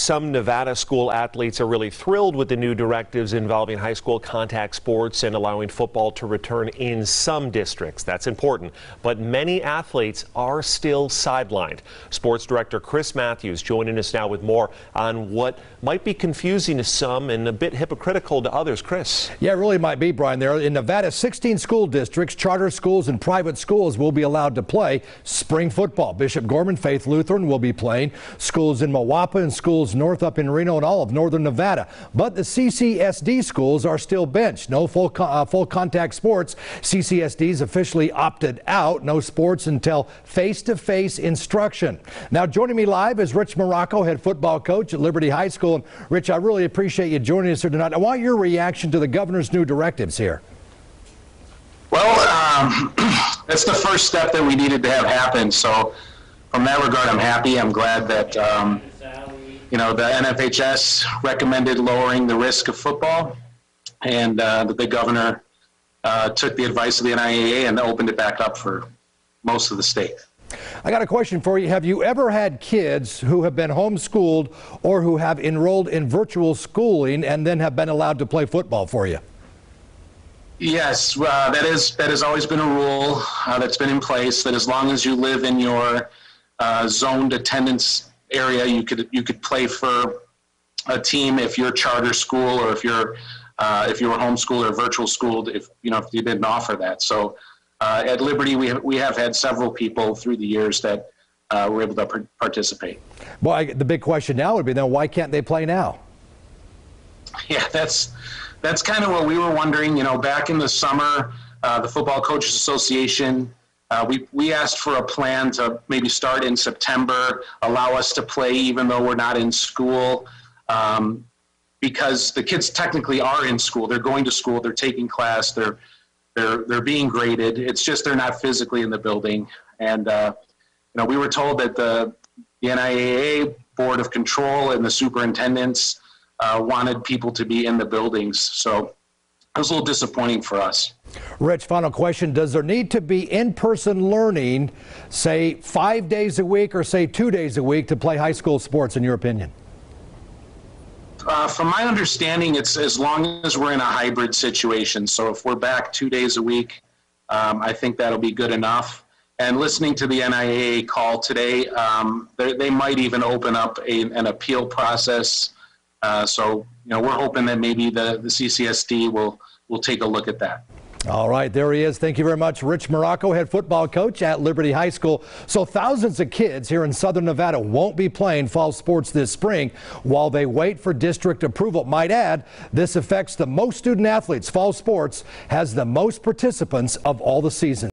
Some Nevada school athletes are really thrilled with the new directives involving high school contact sports and allowing football to return in some districts. That's important. But many athletes are still sidelined. Sports Director Chris Matthews joining us now with more on what might be confusing to some and a bit hypocritical to others. Chris. Yeah, it really might be, Brian. There in Nevada, 16 school districts, charter schools and private schools will be allowed to play spring football. Bishop Gorman Faith Lutheran will be playing. Schools in Moapa and schools north up in Reno and all of northern Nevada. But the CCSD schools are still benched. No full contact sports. CCSD's officially opted out. No sports until face-to-face instruction. Now joining me live is Rich Morocco, head football coach at Liberty High School. And Rich, I really appreciate you joining us here tonight. I want your reaction to the governor's new directives here. Well, that's the first step that we needed to have happen. So from that regard, I'm happy. I'm glad that the NFHS recommended lowering the risk of football, and the governor took the advice of the NIAA and opened it back up for most of the state. I got a question for you. Have you ever had kids who have been homeschooled or who have enrolled in virtual schooling and then have been allowed to play football for you? Yes, that has always been a rule that's been in place, that as long as you live in your zoned attendance area, you could play for a team if you're charter school or if you were homeschooled or virtual schooled, if you didn't offer that. So at Liberty, we have had several people through the years that were able to participate. Well, the big question now would be then, why can't they play now? Yeah, that's kind of what we were wondering. Back in the summer, the Football Coaches Association, we asked for a plan to maybe start in September, allow us to play even though we're not in school, because the kids technically are in school. They're going to school, they're taking class, they're being graded. It's just they're not physically in the building. And we were told that the NIAA Board of Control and the superintendents wanted people to be in the buildings. So it was a little disappointing for us. Rich, final question. Does there need to be in-person learning, say 5 days a week or say 2 days a week to play high school sports, in your opinion? From my understanding, it's as long as we're in a hybrid situation. So if we're back 2 days a week, I think that'll be good enough. And listening to the NIAA call today, they might even open up an appeal process. So we're hoping that maybe the CCSD will take a look at that. All right, there he is. Thank you very much, Rich Morocco, head football coach at Liberty High School. So thousands of kids here in southern Nevada won't be playing fall sports this spring while they wait for district approval. Might add, this affects the most student athletes. Fall sports has the most participants of all the seasons.